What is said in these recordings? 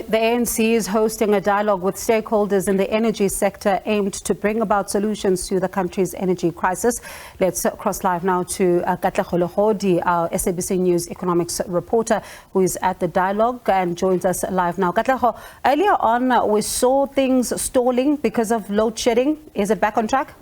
The ANC is hosting a dialogue with stakeholders in the energy sector aimed to bring about solutions to the country's energy crisis. Let's cross live now to Katlego, Legodi, our SABC News economics reporter, who is at the dialogue and joins us live now. Katlego, earlier on we saw things stalling because of load shedding. Is it back on track?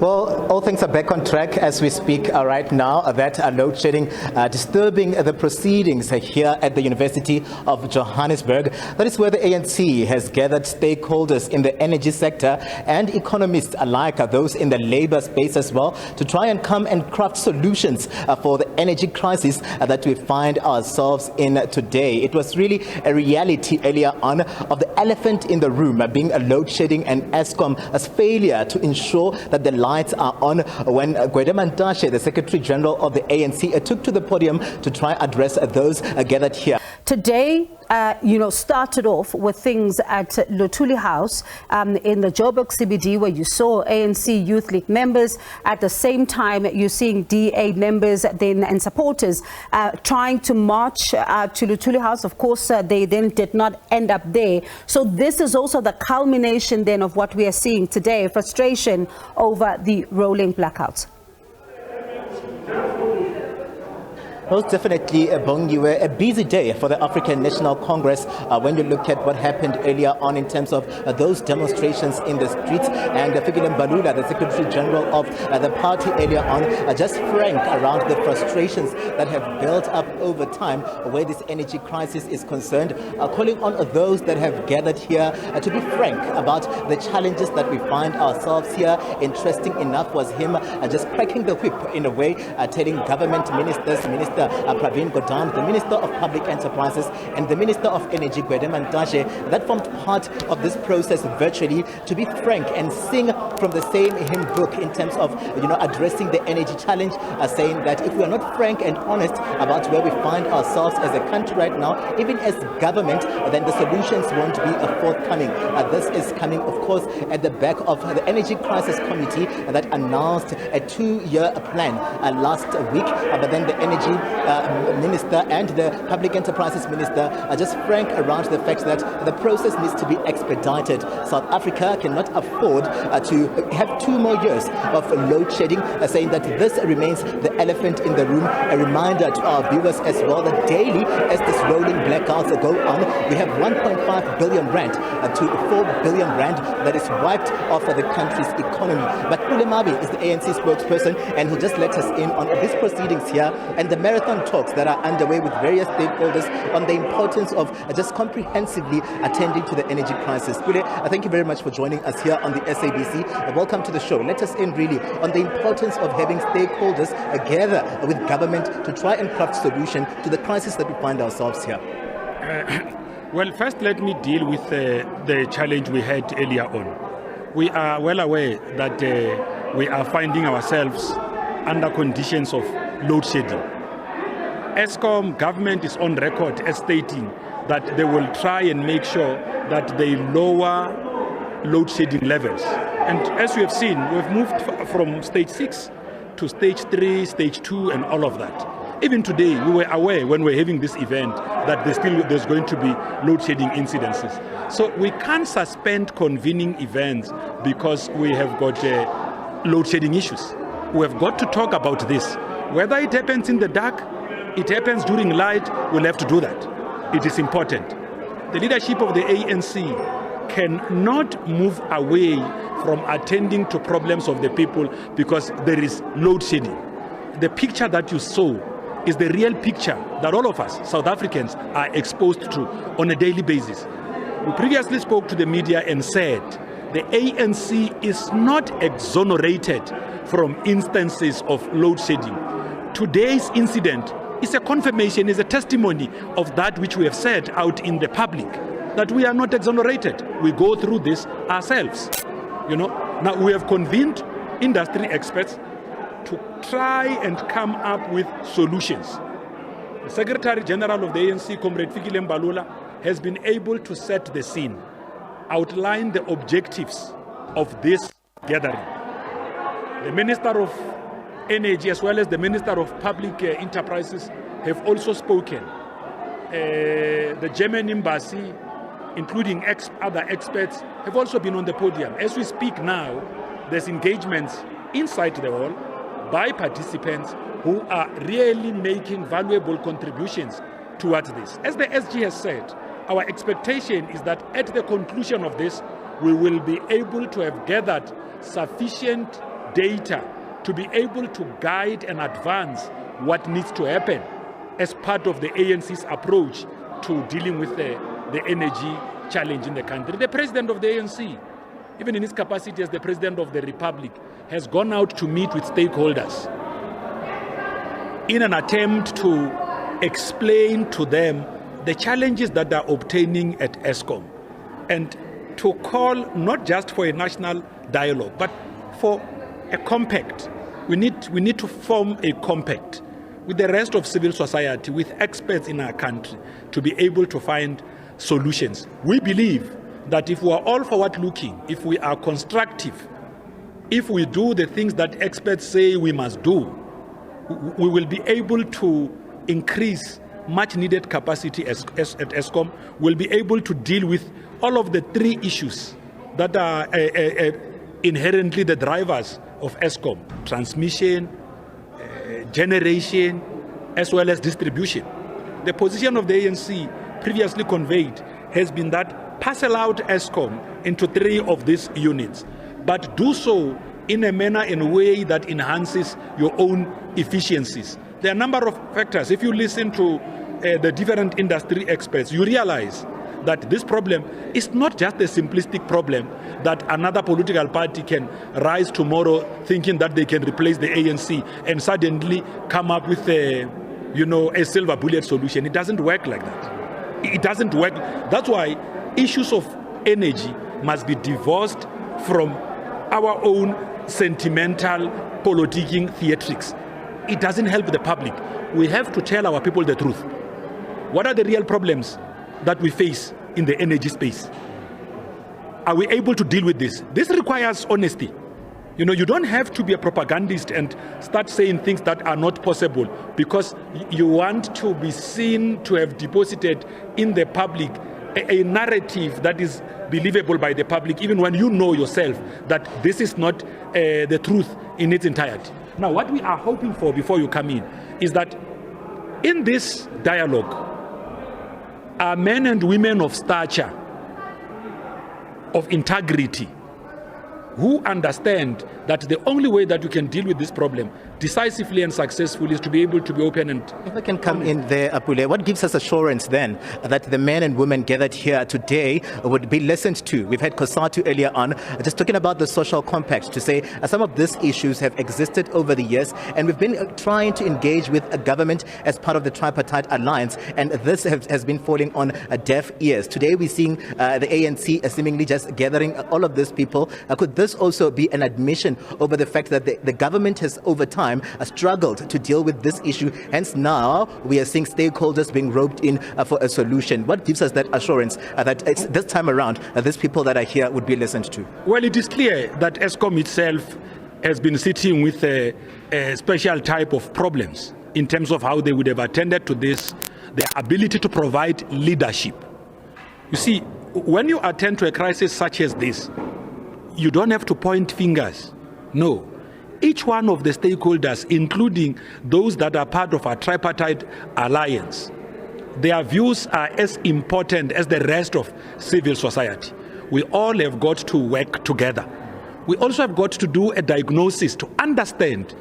Well, all things are back on track as we speak right now. That load shedding disturbing the proceedings here at the University of Johannesburg. That is where the ANC has gathered stakeholders in the energy sector and economists alike, those in the labor space as well, to try and come and craft solutions for the energy crisis that we find ourselves in today. It was really a reality earlier on of the elephant in the room being a load shedding and Eskom's failure to ensure that the lights are on when Legodi, the Secretary General of the ANC, took to the podium to try and address those gathered here. Today, started off with things at Lutuli House in the Joburg CBD, where you saw ANC Youth League members. At the same time, you're seeing DA members and supporters trying to march to Lutuli House. Of course, they then did not end up there. So this is also the culmination then of what we are seeing today, frustration over the rolling blackouts. Most definitely, Bongiwe, a busy day for the African National Congress when you look at what happened earlier on in terms of those demonstrations in the streets. And Pule Mabe, the Secretary General of the party earlier on, just frank around the frustrations that have built up over time where this energy crisis is concerned, calling on those that have gathered here to be frank about the challenges that we find ourselves here. Interesting enough was him just cracking the whip in a way, telling government ministers, Pravin Gordhan, the Minister of Public Enterprises, and the Minister of Energy, Legodi, that formed part of this process virtually, to be frank and sing from the same hymn book in terms of addressing the energy challenge, saying that if we are not frank and honest about where we find ourselves as a country right now, even as government, then the solutions won't be forthcoming. This is coming, of course, at the back of the Energy Crisis Committee that announced a 2-year plan last week, but then the Energy Minister and the Public Enterprises Minister are just frank around the fact that the process needs to be expedited. South Africa cannot afford to have 2 more years of load shedding, saying that this remains the elephant in the room. A reminder to our viewers as well that daily, as this rolling blackouts go on, we have 1.5 billion rand to 4 billion rand that is wiped off of the country's economy. But Pule Mabe is the ANC spokesperson, and who just let us in on these proceedings here and the marathon talks that are underway with various stakeholders on the importance of just comprehensively attending to the energy crisis. Pule, thank you very much for joining us here on the SABC. Welcome to the show. Let us in really on the importance of having stakeholders gather with government to try and craft solution to the crisis that we find ourselves here. Well, first let me deal with the challenge we had earlier on. We are well aware that we are finding ourselves under conditions of load shedding. Eskom government is on record as stating that they will try and make sure that they lower load shedding levels. And as we have seen, we've moved from stage 6 to stage 3, stage 2, and all of that. Even today, we were aware when we were having this event that there's going to be load shedding incidences. So we can't suspend convening events because we have got load shedding issues. We have got to talk about this. Whether it happens in the dark, it happens during light, we'll have to do that. It is important. The leadership of the ANC cannot move away from attending to problems of the people because there is load shedding. The picture that you saw is the real picture that all of us, South Africans, are exposed to on a daily basis. We previously spoke to the media and said the ANC is not exonerated from instances of load shedding. Today's incident is a confirmation, is a testimony of that which we have said out in the public, that we are not exonerated. We go through this ourselves. Now we have convened industry experts to try and come up with solutions. The Secretary General of the ANC, Comrade Fikile Mbalula, has been able to set the scene, outline the objectives of this gathering. The Minister of Energy as well as the Minister of Public Enterprises have also spoken the German embassy, including other experts, have also been on the podium. As we speak now, there's engagements inside the hall by participants who are really making valuable contributions towards this. As the SG has said, our expectation is that at the conclusion of this, we will be able to have gathered sufficient data to be able to guide and advance what needs to happen as part of the ANC's approach to dealing with the energy challenge in the country. The president of the ANC, even in his capacity as the president of the Republic, has gone out to meet with stakeholders in an attempt to explain to them the challenges that are obtaining at Eskom, and to call not just for a national dialogue, but for a compact. We need to form a compact with the rest of civil society, with experts in our country, to be able to find solutions. We believe that if we are all forward-looking, if we are constructive, if we do the things that experts say we must do, we will be able to increase much-needed capacity at Eskom. We'll be able to deal with all of the three issues that are inherently the drivers of Eskom: transmission, generation, as well as distribution. The position of the ANC previously conveyed has been that parcel out Eskom into three of these units, but do so in a manner and a way that enhances your own efficiencies. There are a number of factors. If you listen to the different industry experts, you realize that this problem is not just a simplistic problem that another political party can rise tomorrow thinking that they can replace the ANC and suddenly come up with a silver bullet solution. It doesn't work like that. It doesn't work. That's why issues of energy must be divorced from our own sentimental politicking theatrics. It doesn't help the public. We have to tell our people the truth. What are the real problems that we face in the energy space? Are we able to deal with this? This requires honesty. You don't have to be a propagandist and start saying things that are not possible because you want to be seen to have deposited in the public a narrative that is believable by the public, even when you know yourself that this is not the truth in its entirety. Now, what we are hoping for before you come in is that in this dialogue, are men and women of stature, of integrity, who understand that the only way that you can deal with this problem decisively and successfully is to be able to be open and... If I can come in there, Pule, what gives us assurance then that the men and women gathered here today would be listened to? We've had Kosatu earlier on just talking about the social compact to say some of these issues have existed over the years, and we've been trying to engage with a government as part of the tripartite alliance, and this has been falling on deaf ears. Today we're seeing the ANC seemingly just gathering all of these people. Could this also be an admission over the fact that the government has over time struggled to deal with this issue? Hence now we are seeing stakeholders being roped in for a solution. What gives us that assurance that it's, this time around these people that are here would be listened to? Well, it is clear that Eskom itself has been sitting with a special type of problems in terms of how they would have attended to this, their ability to provide leadership. You see, when you attend to a crisis such as this, you don't have to point fingers. No. Each one of the stakeholders, including those that are part of our tripartite alliance, their views are as important as the rest of civil society. We all have got to work together. We also have got to do a diagnosis to understand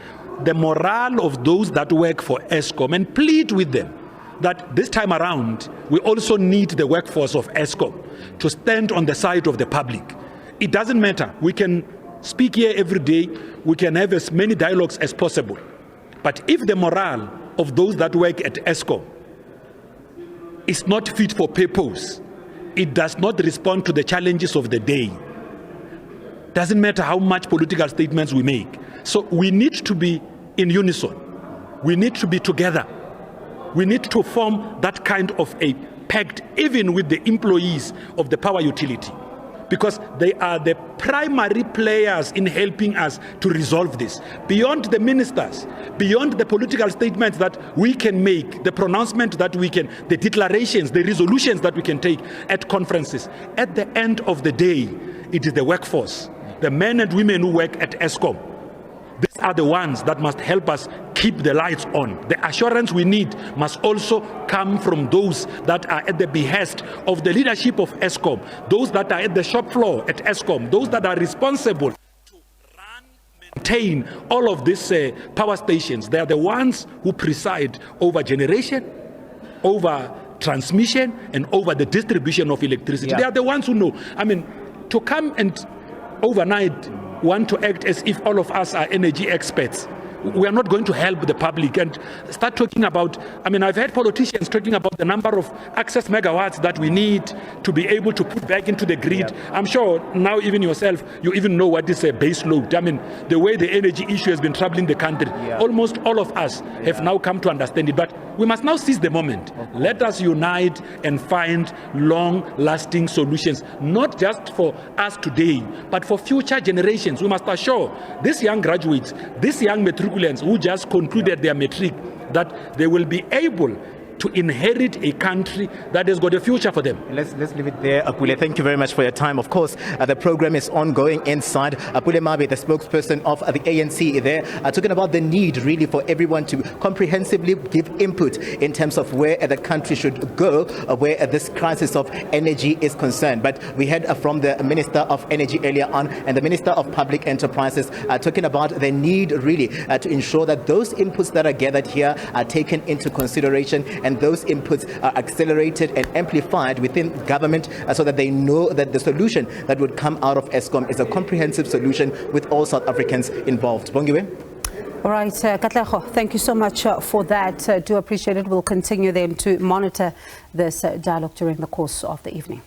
the morale of those that work for Eskom and plead with them that this time around, we also need the workforce of Eskom to stand on the side of the public. It doesn't matter. We can speak here every day. We can have as many dialogues as possible. But if the morale of those that work at Eskom is not fit for purpose, it does not respond to the challenges of the day. Doesn't matter how much political statements we make. So we need to be in unison. We need to be together. We need to form that kind of a pact, even with the employees of the power utility. because they are the primary players in helping us to resolve this. Beyond the ministers, beyond the political statements that we can make, the pronouncement that we can, the declarations, the resolutions that we can take at conferences, at the end of the day, it is the workforce, the men and women who work at Eskom. These are the ones that must help us keep the lights on. The assurance we need must also come from those that are at the behest of the leadership of Eskom, those that are at the shop floor at Eskom, those that are responsible to run, maintain all of these power stations. They are the ones who preside over generation, over transmission, and over the distribution of electricity. Yeah. They are the ones who know. I mean, to come and overnight want to act as if all of us are energy experts, we are not going to help the public and start talking about, I mean, I've heard politicians talking about the number of access megawatts that we need to be able to put back into the grid. Yeah. I'm sure now even yourself, you even know what is a base load. I mean, the way the energy issue has been troubling the country, almost all of us have now come to understand it. But we must now seize the moment. Okay. Let us unite and find long-lasting solutions, not just for us today, but for future generations. We must assure these young graduates, these young matriculants who just concluded their matric, that they will be able to inherit a country that has got a future for them. Let's leave it there, Pule. Thank you very much for your time. Of course, the program is ongoing inside. Pule Mabe, the spokesperson of the ANC there, talking about the need really for everyone to comprehensively give input in terms of where the country should go, where this crisis of energy is concerned. But we heard from the Minister of Energy earlier on and the Minister of Public Enterprises talking about the need really to ensure that those inputs that are gathered here are taken into consideration, and those inputs are accelerated and amplified within government so that they know that the solution that would come out of Eskom is a comprehensive solution with all South Africans involved. Bongiwe? All right, Katlego, thank you so much for that. Do appreciate it. We'll continue then to monitor this dialogue during the course of the evening.